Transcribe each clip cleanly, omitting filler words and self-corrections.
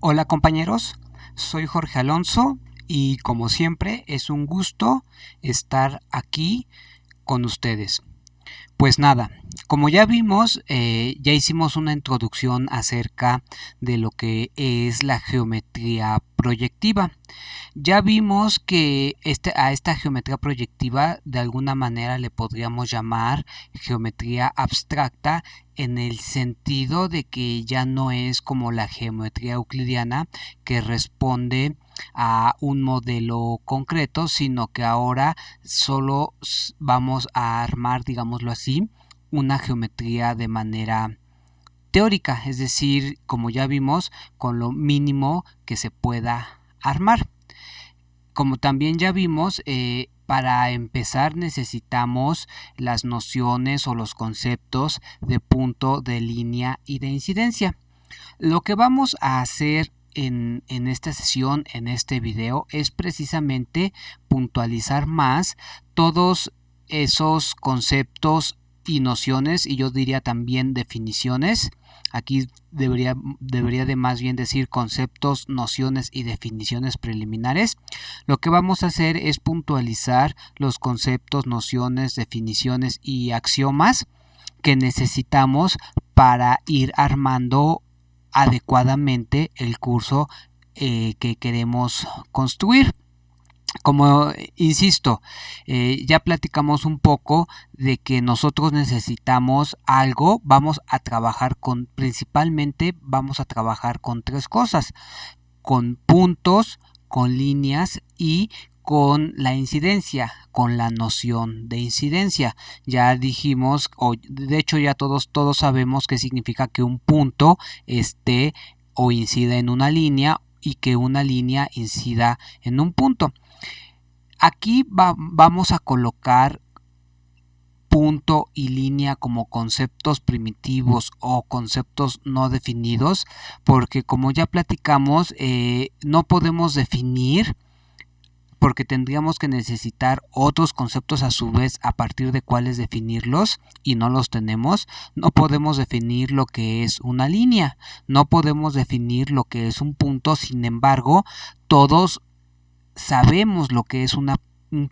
Hola compañeros, soy Jorge Alonso y como siempre es un gusto estar aquí con ustedes. Pues nada, como ya vimos, ya hicimos una introducción acerca de lo que es la geometría proyectiva. Ya vimos que a esta geometría proyectiva de alguna manera le podríamos llamar geometría abstracta en el sentido de que ya no es como la geometría euclidiana que responde a un modelo concreto, sino que ahora solo vamos a armar, digámoslo así, una geometría de manera teórica, es decir, como ya vimos, con lo mínimo que se pueda armar. Como también ya vimos, para empezar necesitamos las nociones o los conceptos de punto, de línea y de incidencia. Lo que vamos a hacer en esta sesión, en este video, es precisamente puntualizar más todos esos conceptos y nociones, y yo diría también definiciones. Aquí debería de más bien decir conceptos, nociones y definiciones preliminares. Lo que vamos a hacer es puntualizar los conceptos, nociones, definiciones y axiomas que necesitamos para ir armando adecuadamente el curso que queremos construir. Como insisto, ya platicamos un poco de que nosotros necesitamos algo, principalmente vamos a trabajar con tres cosas: con puntos, con líneas y con la incidencia, con la noción de incidencia. Ya dijimos, o de hecho ya todos sabemos qué significa que un punto esté o incida en una línea y que una línea incida en un punto. Aquí vamos a colocar punto y línea como conceptos primitivos o conceptos no definidos, porque como ya platicamos, no podemos definir, porque tendríamos que necesitar otros conceptos a su vez a partir de cuáles definirlos, y no los tenemos. No podemos definir lo que es una línea, no podemos definir lo que es un punto. Sin embargo, todos sabemos lo que es un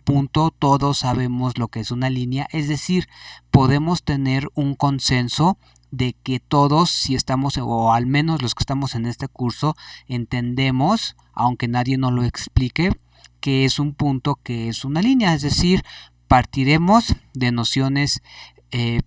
punto, todos sabemos lo que es una línea, es decir, podemos tener un consenso de que todos, si estamos, o al menos los que estamos en este curso, entendemos, aunque nadie nos lo explique, qué es un punto, qué es una línea. Es decir, partiremos de nociones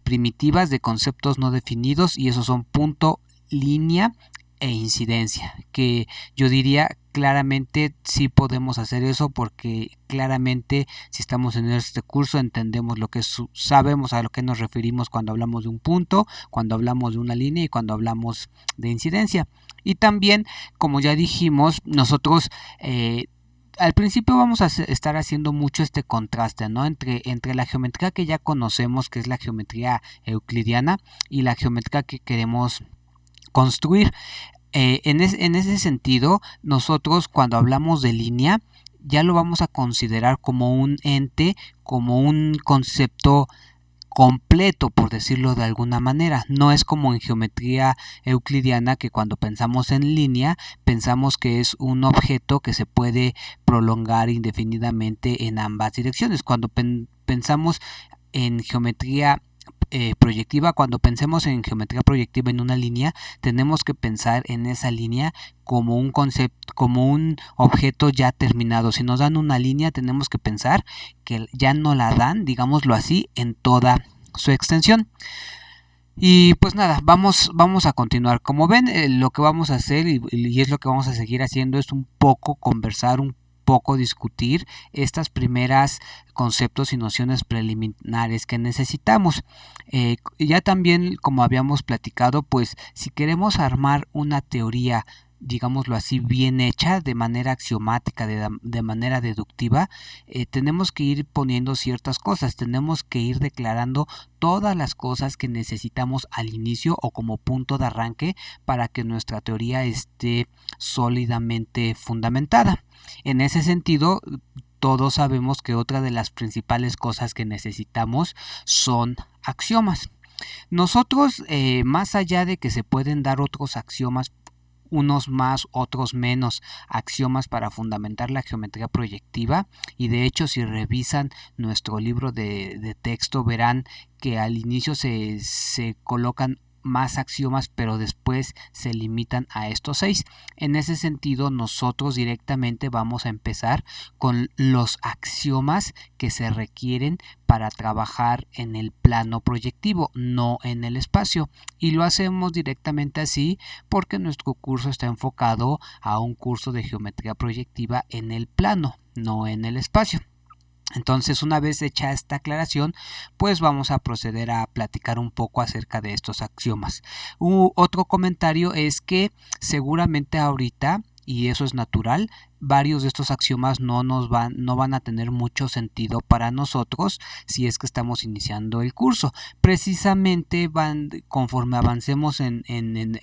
primitivas, de conceptos no definidos, y esos son punto, línea e incidencia, que yo diría claramente sí podemos hacer eso, porque claramente si estamos en este curso entendemos lo que es, sabemos a lo que nos referimos cuando hablamos de un punto, cuando hablamos de una línea y cuando hablamos de incidencia. Y también, como ya dijimos, nosotros al principio vamos a estar haciendo mucho este contraste, ¿no? Entre la geometría que ya conocemos, que es la geometría euclidiana, y la geometría que queremos construir. En ese sentido, nosotros cuando hablamos de línea, ya lo vamos a considerar como un ente, como un concepto completo, por decirlo de alguna manera. No es como en geometría euclidiana, que cuando pensamos en línea pensamos que es un objeto que se puede prolongar indefinidamente en ambas direcciones. Cuando pensamos en geometría proyectiva, cuando pensemos en geometría proyectiva en una línea, tenemos que pensar en esa línea como un concepto, como un objeto ya terminado. Si nos dan una línea, tenemos que pensar que ya no la dan, digámoslo así, en toda su extensión. Y pues nada, vamos a continuar. Como ven, lo que vamos a hacer, y es lo que vamos a seguir haciendo, es un poco conversar, un poco discutir estas primeras conceptos y nociones preliminares que necesitamos. Ya también, como habíamos platicado, pues si queremos armar una teoría, digámoslo así, bien hecha, de manera axiomática, de manera deductiva, tenemos que ir poniendo ciertas cosas, tenemos que ir declarando todas las cosas que necesitamos al inicio o como punto de arranque para que nuestra teoría esté sólidamente fundamentada. En ese sentido, todos sabemos que otra de las principales cosas que necesitamos son axiomas. Nosotros, más allá de que se pueden dar otros axiomas, unos más, otros menos axiomas para fundamentar la geometría proyectiva, y de hecho si revisan nuestro libro de texto verán que al inicio se colocan más axiomas, pero después se limitan a estos 6. En ese sentido, nosotros directamente vamos a empezar con los axiomas que se requieren para trabajar en el plano proyectivo, no en el espacio. Y lo hacemos directamente así porque nuestro curso está enfocado a un curso de geometría proyectiva en el plano, no en el espacio. Entonces, una vez hecha esta aclaración, pues vamos a proceder a platicar un poco acerca de estos axiomas. Otro comentario es que seguramente ahorita, y eso es natural, varios de estos axiomas no van a tener mucho sentido para nosotros si es que estamos iniciando el curso. Precisamente conforme avancemos en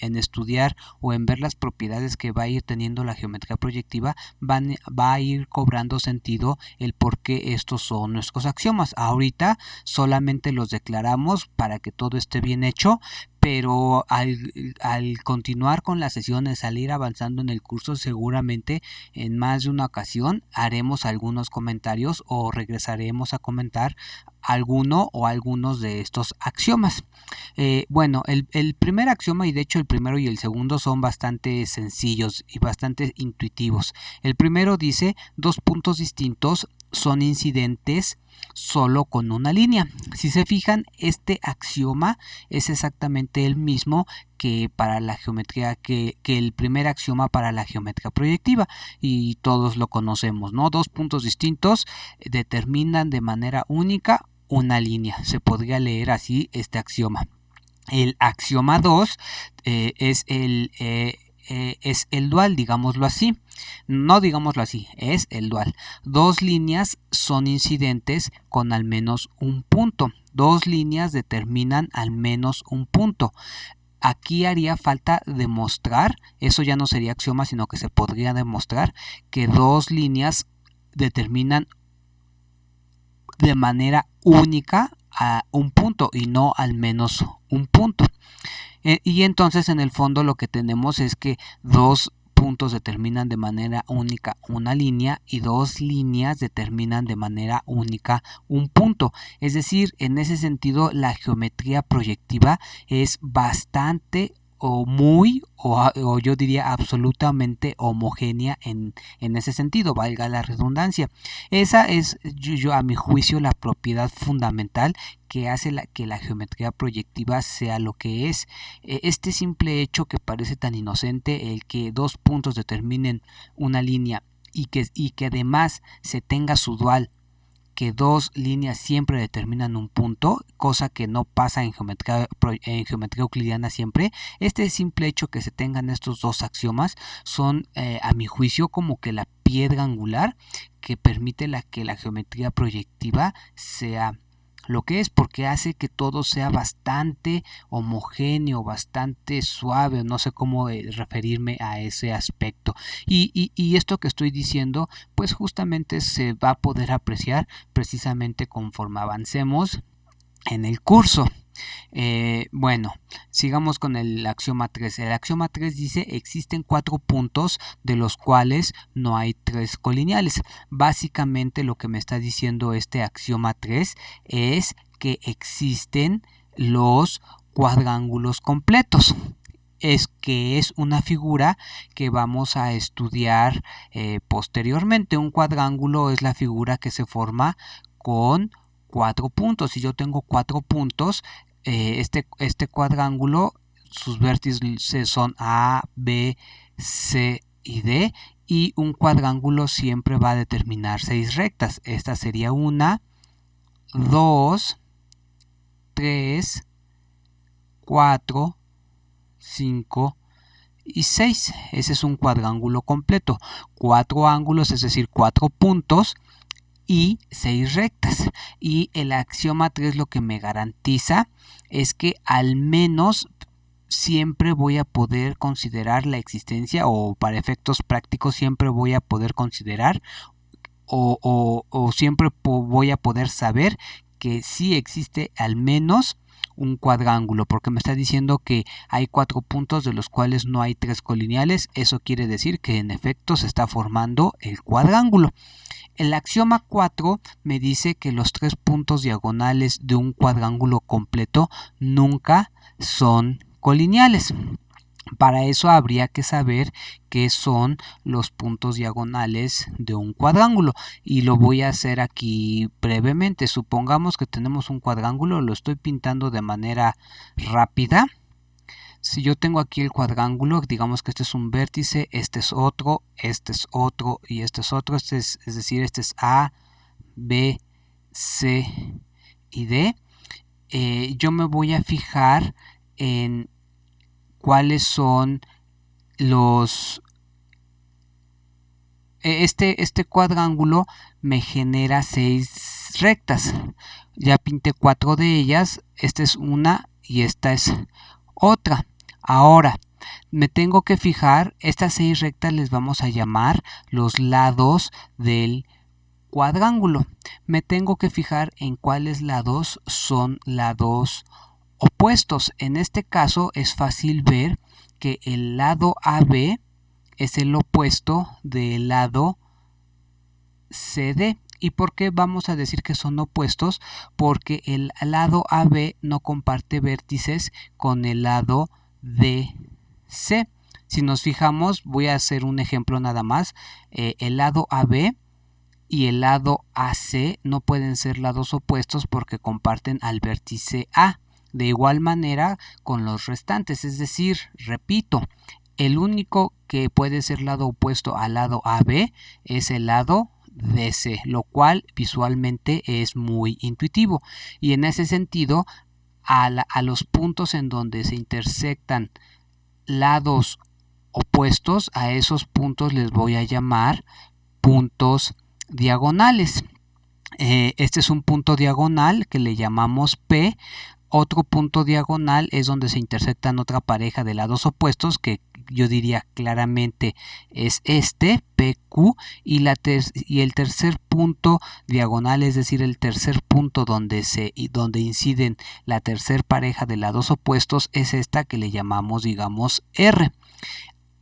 estudiar o en ver las propiedades que va a ir teniendo la geometría proyectiva, va a ir cobrando sentido el por qué estos son nuestros axiomas. Ahorita solamente los declaramos para que todo esté bien hecho, pero al continuar con las sesiones, al ir avanzando en el curso, seguramente en más de una ocasión haremos algunos comentarios o regresaremos a comentar alguno o algunos de estos axiomas. Bueno, el primer axioma, y de hecho el primero y el segundo son bastante sencillos y bastante intuitivos. El primero dice: dos puntos distintos son incidentes solo con una línea. Si se fijan, este axioma es exactamente el mismo que para la geometría, que el primer axioma para la geometría proyectiva, y todos lo conocemos, ¿no? Dos puntos distintos determinan de manera única una línea. Se podría leer así este axioma. El axioma 2 es el dual, digámoslo así. No digámoslo así, es el dual. Dos líneas son incidentes con al menos un punto. Dos líneas determinan al menos un punto. Aquí haría falta demostrar, eso ya no sería axioma, sino que se podría demostrar que dos líneas determinan de manera única a un punto y no al menos un punto. Y entonces en el fondo lo que tenemos es que dos puntos determinan de manera única una línea y dos líneas determinan de manera única un punto. Es decir, en ese sentido la geometría proyectiva es bastante o muy o yo diría absolutamente homogénea en ese sentido, valga la redundancia. Esa es yo a mi juicio la propiedad fundamental que hace que la geometría proyectiva sea lo que es. Este simple hecho que parece tan inocente, el que dos puntos determinen una línea y que además se tenga su dual, que dos líneas siempre determinan un punto, cosa que no pasa en geometría euclidiana siempre. Este simple hecho que se tengan estos dos axiomas son a mi juicio como que la piedra angular que permite que la geometría proyectiva sea lo que es, porque hace que todo sea bastante homogéneo, bastante suave, no sé cómo referirme a ese aspecto. Y esto que estoy diciendo, pues justamente se va a poder apreciar precisamente conforme avancemos en el curso. Bueno, sigamos con el axioma 3. El axioma 3 dice: existen 4 puntos de los cuales no hay 3 colineales. Básicamente lo que me está diciendo este axioma 3 es que existen los cuadrángulos completos. Es una figura que vamos a estudiar posteriormente. Un cuadrángulo es la figura que se forma con 4 puntos. Si yo tengo 4 puntos, este cuadrángulo, sus vértices son A, B, C y D, y un cuadrángulo siempre va a determinar 6 rectas. Esta sería 1, 2, 3, 4, 5 y 6. Ese es un cuadrángulo completo. 4 ángulos, es decir, 4 puntos y 6 rectas. Y el axioma 3 lo que me garantiza es que al menos siempre voy a poder considerar la existencia, o para efectos prácticos siempre voy a poder considerar o siempre voy a poder saber que sí existe al menos un cuadrángulo, porque me está diciendo que hay 4 puntos de los cuales no hay 3 colineales. Eso quiere decir que en efecto se está formando el cuadrángulo. El axioma 4 me dice que los 3 puntos diagonales de un cuadrángulo completo nunca son colineales. Para eso habría que saber qué son los puntos diagonales de un cuadrángulo, y lo voy a hacer aquí brevemente. Supongamos que tenemos un cuadrángulo, lo estoy pintando de manera rápida. Si yo tengo aquí el cuadrángulo, digamos que este es un vértice, este es otro y este es otro, es decir, este es A, B, C y D. Yo me voy a fijar en cuáles son los... Este cuadrángulo me genera 6 rectas. Ya pinté 4 de ellas. Esta es una y esta es otra. Ahora, me tengo que fijar, estas 6 rectas les vamos a llamar los lados del cuadrángulo. Me tengo que fijar en cuáles lados son lados opuestos. En este caso es fácil ver que el lado AB es el opuesto del lado CD. ¿Y por qué vamos a decir que son opuestos? Porque el lado AB no comparte vértices con el lado DC. Si nos fijamos, voy a hacer un ejemplo nada más. El lado AB y el lado AC no pueden ser lados opuestos porque comparten al vértice A. De igual manera con los restantes, es decir, repito, el único que puede ser lado opuesto al lado AB es el lado DC, lo cual visualmente es muy intuitivo. Y en ese sentido, a los puntos en donde se intersectan lados opuestos, a esos puntos les voy a llamar puntos diagonales. Este es un punto diagonal que le llamamos P. Otro punto diagonal es donde se intersectan otra pareja de lados opuestos, que yo diría claramente es este, PQ, y el tercer punto diagonal, es decir, el tercer punto donde inciden la tercer pareja de lados opuestos, es esta que le llamamos, digamos, R.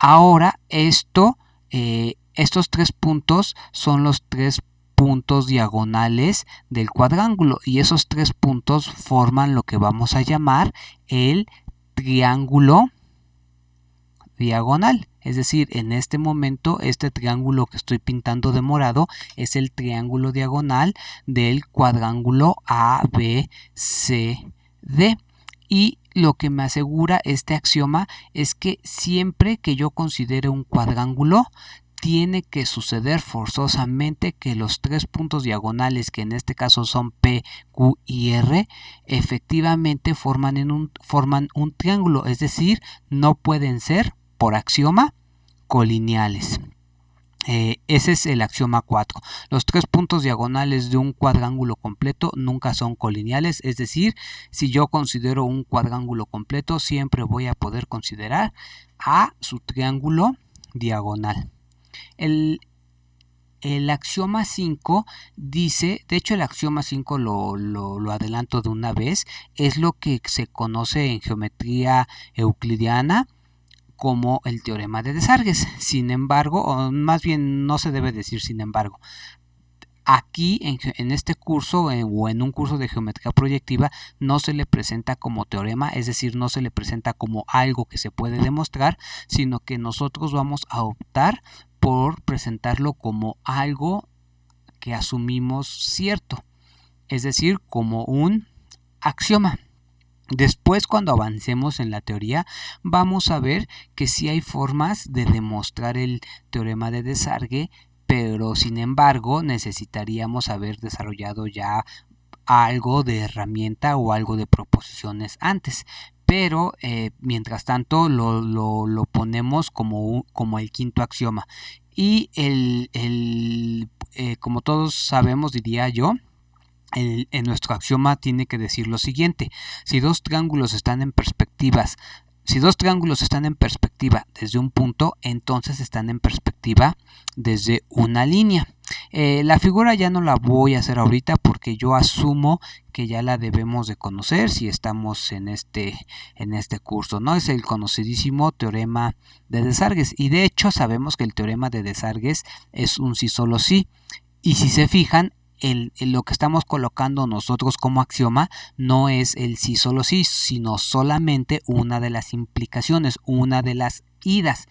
Ahora estos 3 puntos son los 3 puntos diagonales del cuadrángulo, y esos 3 puntos forman lo que vamos a llamar el triángulo diagonal. Es decir, en este momento este triángulo que estoy pintando de morado es el triángulo diagonal del cuadrángulo ABCD. Y lo que me asegura este axioma es que siempre que yo considere un cuadrángulo, tiene que suceder forzosamente que los 3 puntos diagonales, que en este caso son P, Q y R, efectivamente forman un triángulo, es decir, no pueden ser, por axioma, colineales. Ese es el axioma 4. Los 3 puntos diagonales de un cuadrángulo completo nunca son colineales, es decir, si yo considero un cuadrángulo completo, siempre voy a poder considerar a su triángulo diagonal. El axioma 5 dice, de hecho el axioma 5 lo adelanto de una vez, es lo que se conoce en geometría euclidiana como el teorema de Desargues. Sin embargo, o más bien no se debe decir sin embargo, aquí en este curso o en un curso de geometría proyectiva no se le presenta como teorema, es decir, no se le presenta como algo que se puede demostrar, sino que nosotros vamos a optar por presentarlo como algo que asumimos cierto, es decir, como un axioma. Después, cuando avancemos en la teoría, vamos a ver que sí hay formas de demostrar el teorema de Desargues, pero sin embargo necesitaríamos haber desarrollado ya algo de herramienta o algo de proposiciones antes. Pero mientras tanto lo ponemos como el quinto axioma. Y como todos sabemos, diría yo, en nuestro axioma tiene que decir lo siguiente: si dos triángulos están en perspectiva desde un punto, entonces están en perspectiva desde una línea. La figura ya no la voy a hacer ahorita porque yo asumo que ya la debemos de conocer si estamos en este curso, ¿no? Es el conocidísimo teorema de Desargues, y de hecho sabemos que el teorema de Desargues es un sí solo sí, y si se fijan, lo que estamos colocando nosotros como axioma no es el sí solo sí, sino solamente una de las implicaciones, una de las idas,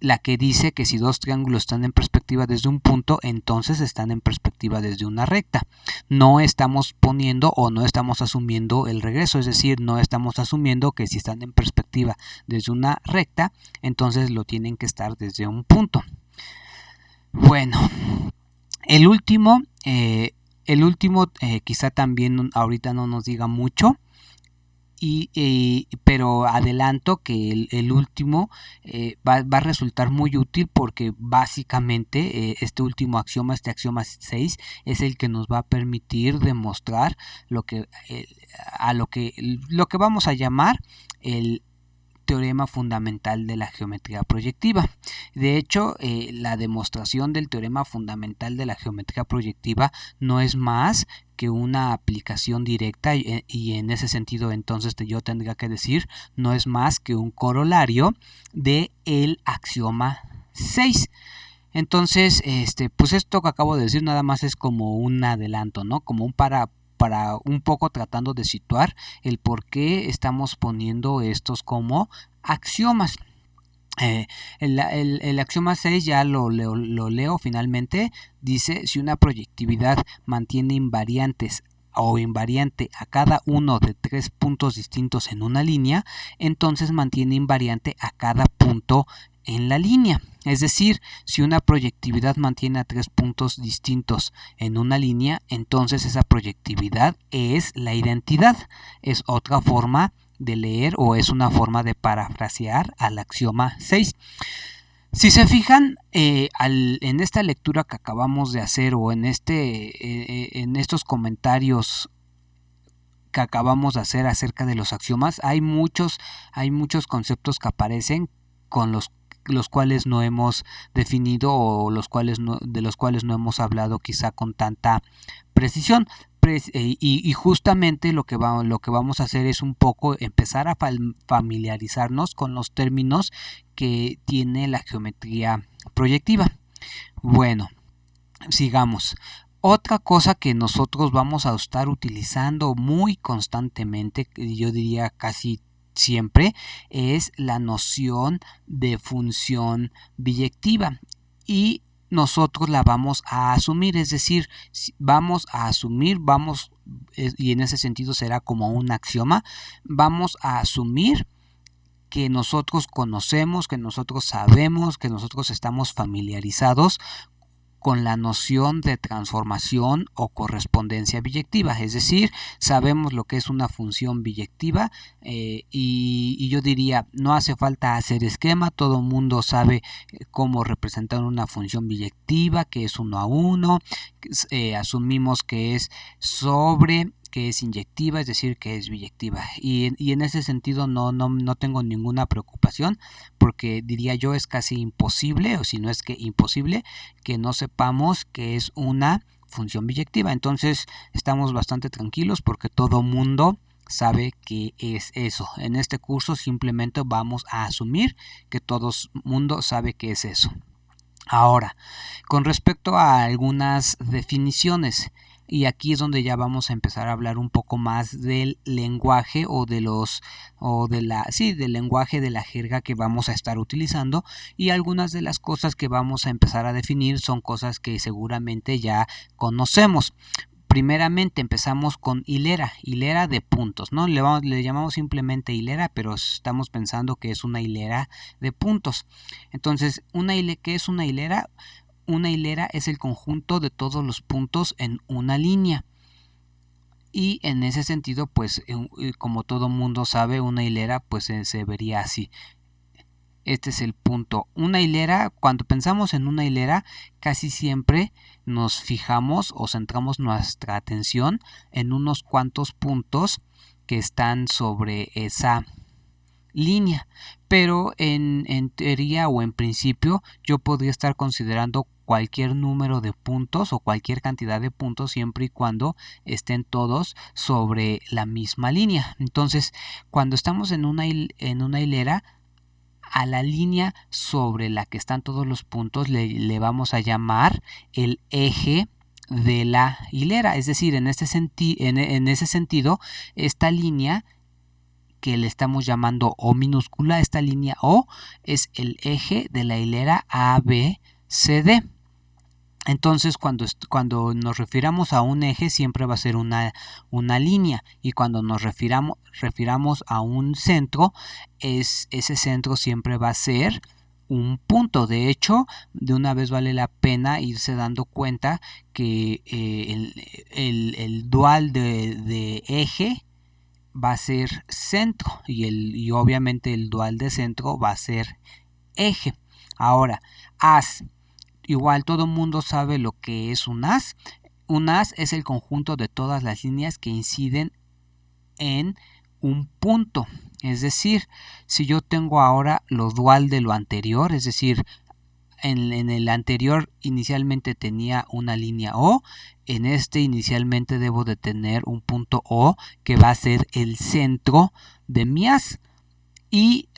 la que dice que si dos triángulos están en perspectiva desde un punto, entonces están en perspectiva desde una recta. No estamos poniendo o no estamos asumiendo el regreso, es decir, no estamos asumiendo que si están en perspectiva desde una recta, entonces lo tienen que estar desde un punto. Bueno, el último quizá también ahorita no nos diga mucho, pero adelanto que el último va a resultar muy útil porque básicamente este último axioma, este axioma 6, es el que nos va a permitir demostrar lo que vamos a llamar el teorema fundamental de la geometría proyectiva. De hecho, la demostración del teorema fundamental de la geometría proyectiva no es más que una aplicación directa, y en ese sentido entonces yo tendría que decir no es más que un corolario de el axioma 6. Entonces, pues esto que acabo de decir nada más es como un adelanto, ¿no? Como un para un poco tratando de situar el por qué estamos poniendo estos como axiomas. El axioma 6 ya lo leo finalmente. Dice: si una proyectividad mantiene invariantes o invariante a cada uno de tres puntos distintos en una línea, entonces mantiene invariante a cada punto en la línea. Es decir, si una proyectividad mantiene a tres puntos distintos en una línea, entonces esa proyectividad es la identidad. Es otra forma de leer o es una forma de parafrasear al axioma 6. Si se fijan, en esta lectura que acabamos de hacer o en estos comentarios que acabamos de hacer acerca de los axiomas, hay muchos conceptos que aparecen con los cuales no hemos definido o de los cuales no hemos hablado quizá con tanta precisión. Y justamente lo que vamos a hacer es un poco empezar a familiarizarnos con los términos que tiene la geometría proyectiva. Bueno, sigamos. Otra cosa que nosotros vamos a estar utilizando muy constantemente, yo diría casi siempre, es la noción de función biyectiva, y nosotros la vamos a asumir, es decir, vamos a asumir, y en ese sentido será como un axioma, vamos a asumir que nosotros conocemos, que nosotros sabemos, que nosotros estamos familiarizados con la noción de transformación o correspondencia biyectiva, es decir, sabemos lo que es una función biyectiva, y yo diría, no hace falta hacer esquema, todo el mundo sabe cómo representar una función biyectiva, que es 1 a 1, asumimos que es sobre, que es inyectiva, es decir, que es biyectiva, y en ese sentido no tengo ninguna preocupación, porque diría yo es casi imposible, o si no es que imposible, que no sepamos que es una función biyectiva. Entonces estamos bastante tranquilos porque todo mundo sabe que es eso. En este curso simplemente vamos a asumir que todo mundo sabe que es eso. Ahora, con respecto a algunas definiciones, y aquí es donde ya vamos a empezar a hablar un poco más del lenguaje del lenguaje de la jerga que vamos a estar utilizando, y algunas de las cosas que vamos a empezar a definir son cosas que seguramente ya conocemos. Primeramente empezamos con hilera de puntos, ¿no? Le llamamos simplemente hilera, pero estamos pensando que es una hilera de puntos. Entonces, ¿qué es una hilera? Una hilera es el conjunto de todos los puntos en una línea. Y en ese sentido, pues, como todo mundo sabe, una hilera pues se vería así. Este es el punto. Una hilera, cuando pensamos en una hilera, casi siempre nos fijamos o centramos nuestra atención en unos cuantos puntos que están sobre esa línea, pero en teoría o en principio yo podría estar considerando cualquier número de puntos o cualquier cantidad de puntos siempre y cuando estén todos sobre la misma línea. Entonces, cuando estamos en una hilera, a la línea sobre la que están todos los puntos le vamos a llamar el eje de la hilera. Es decir, en ese sentido, esta línea que le estamos llamando O minúscula, esta línea O es el eje de la hilera ABCD. Entonces, cuando nos refiramos a un eje, siempre va a ser una línea. Y cuando nos refiramos a un centro, ese centro siempre va a ser un punto. De hecho, de una vez vale la pena irse dando cuenta que el dual de eje va a ser centro. Y obviamente el dual de centro va a ser eje. Ahora, haz. Igual todo el mundo sabe lo que es un haz. Un haz es el conjunto de todas las líneas que inciden en un punto. Es decir, si yo tengo ahora lo dual de lo anterior, es decir, en el anterior inicialmente tenía una línea O, en este inicialmente debo de tener un punto O que va a ser el centro de mi haz. Y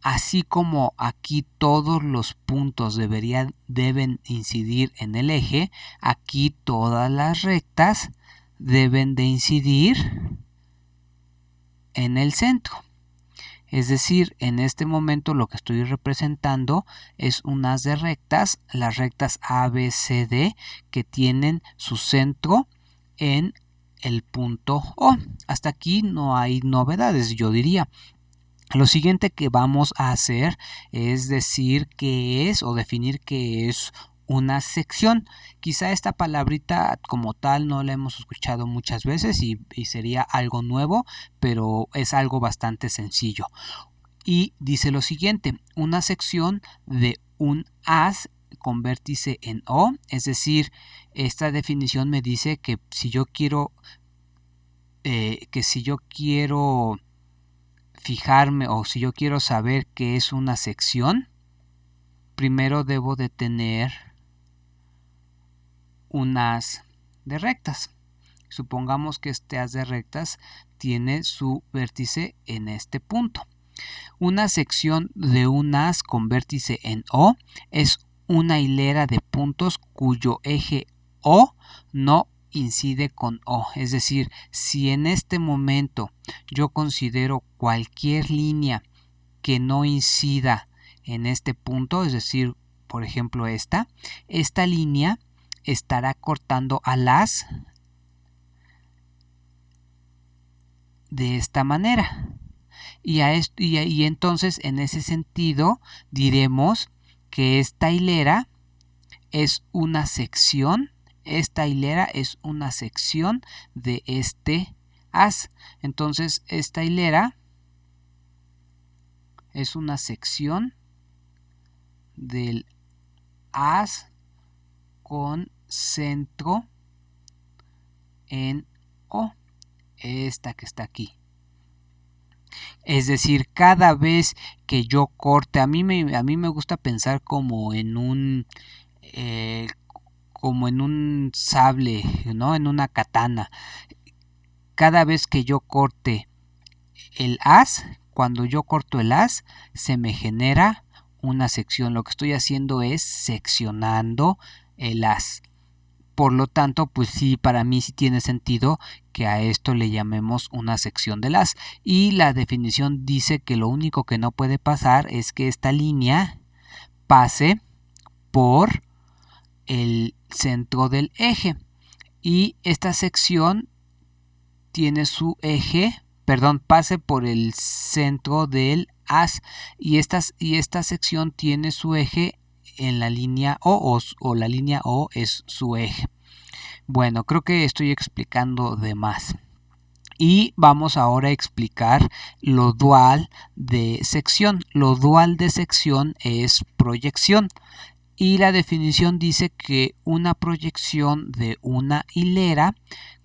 así como aquí todos los puntos deben incidir en el eje, aquí todas las rectas deben de incidir en el centro. Es decir, en este momento lo que estoy representando es un haz de rectas, las rectas ABCD, que tienen su centro en el punto O. Hasta aquí no hay novedades, yo diría. Lo siguiente que vamos a hacer es decir qué es o definir qué es una sección. Quizá esta palabrita como tal no la hemos escuchado muchas veces y sería algo nuevo, pero es algo bastante sencillo. Y dice lo siguiente: una sección de un haz con vértice en O, es decir, esta definición me dice que si yo quiero fijarme o si yo quiero saber qué es una sección, primero debo de tener un haz de rectas. Supongamos que este haz de rectas tiene su vértice en este punto. Una sección de un haz con vértice en O es una hilera de puntos cuyo eje O no incide con O. Es decir, si en este momento yo considero cualquier línea que no incida en este punto, es decir, por ejemplo esta línea estará cortando al haz de esta manera. Y entonces en ese sentido diremos que esta hilera es una sección. Esta hilera es una sección de este haz. Entonces esta hilera es una sección del haz con centro en O. Esta que está aquí. Es decir, cada vez que yo corte, a mí me gusta pensar como en un sable, ¿no? En una katana. Cada vez que yo corte el haz, cuando yo corto el haz, se me genera una sección. Lo que estoy haciendo es seccionando el haz. Por lo tanto, pues sí, para mí sí tiene sentido que a esto le llamemos una sección del haz. Y la definición dice que lo único que no puede pasar es que esta línea pase por el centro del eje. Y esta sección tiene su eje, pase por el centro del haz. Y esta sección tiene su eje en la línea O, o la línea O es su eje. Bueno, creo que estoy explicando de más. Y vamos ahora a explicar lo dual de sección. Lo dual de sección es proyección. Y la definición dice que una proyección de una hilera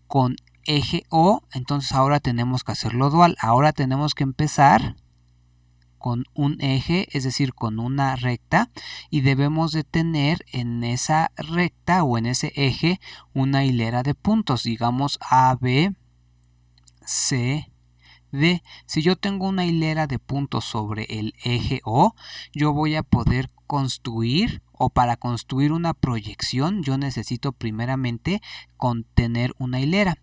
con eje O, entonces ahora tenemos que hacerlo dual. Ahora tenemos que empezar con un eje, es decir, con una recta, y debemos de tener en esa recta o en ese eje una hilera de puntos, digamos A, B, C, D. Si yo tengo una hilera de puntos sobre el eje O, yo voy a poder construir, o para construir una proyección yo necesito primeramente contener una hilera,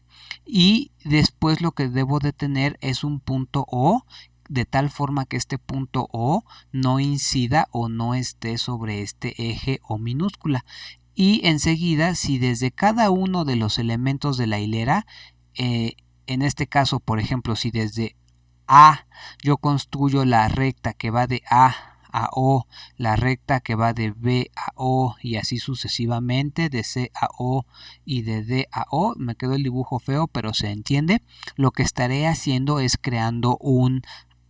y después lo que debo de tener es un punto O, de tal forma que este punto O no incida o no esté sobre este eje O minúscula. Y enseguida, si desde cada uno de los elementos de la hilera, en este caso, por ejemplo, si desde A yo construyo la recta que va de A a O, la recta que va de B a O y así sucesivamente, de C a O y de D a O, me quedó el dibujo feo, pero se entiende. Lo que estaré haciendo es creando un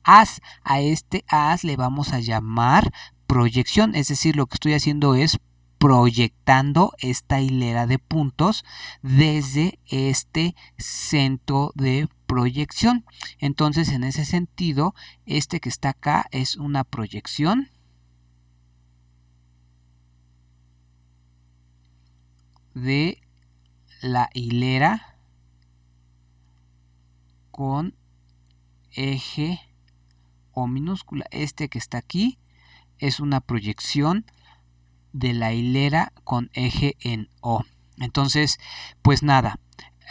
haz. A este haz le vamos a llamar proyección, es decir, lo que estoy haciendo es proyectando esta hilera de puntos desde este centro de proyección. Entonces, en ese sentido, este que está acá es una proyección de la hilera con eje O minúscula. Este que está aquí es una proyección de la hilera con eje en O. Entonces, pues nada,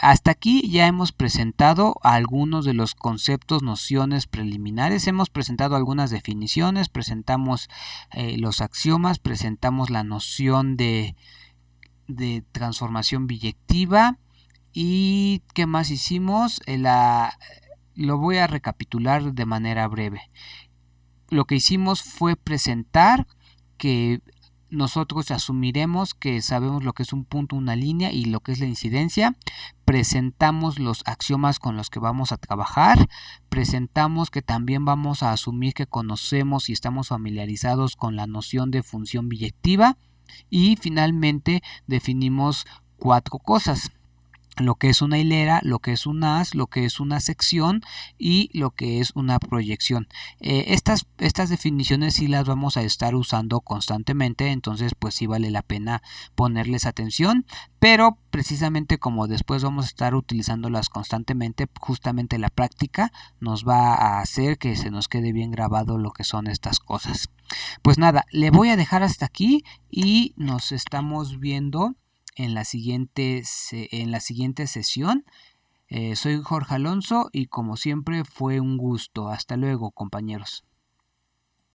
hasta aquí ya hemos presentado algunos de los conceptos, nociones preliminares, hemos presentado algunas definiciones, presentamos los axiomas, presentamos la noción de transformación biyectiva. ¿Y qué más hicimos? Lo voy a recapitular de manera breve. Lo que hicimos fue presentar que nosotros asumiremos que sabemos lo que es un punto, una línea y lo que es la incidencia. Presentamos los axiomas con los que vamos a trabajar. Presentamos que también vamos a asumir que conocemos y estamos familiarizados con la noción de función biyectiva. Y finalmente definimos 4 cosas: lo que es una hilera, lo que es un haz, lo que es una sección y lo que es una proyección. Estas definiciones sí las vamos a estar usando constantemente, entonces pues sí vale la pena ponerles atención, pero precisamente como después vamos a estar utilizándolas constantemente, justamente la práctica nos va a hacer que se nos quede bien grabado lo que son estas cosas. Pues nada, le voy a dejar hasta aquí y nos estamos viendo en la siguiente sesión. Soy Jorge Alonso y como siempre fue un gusto. Hasta luego, compañeros.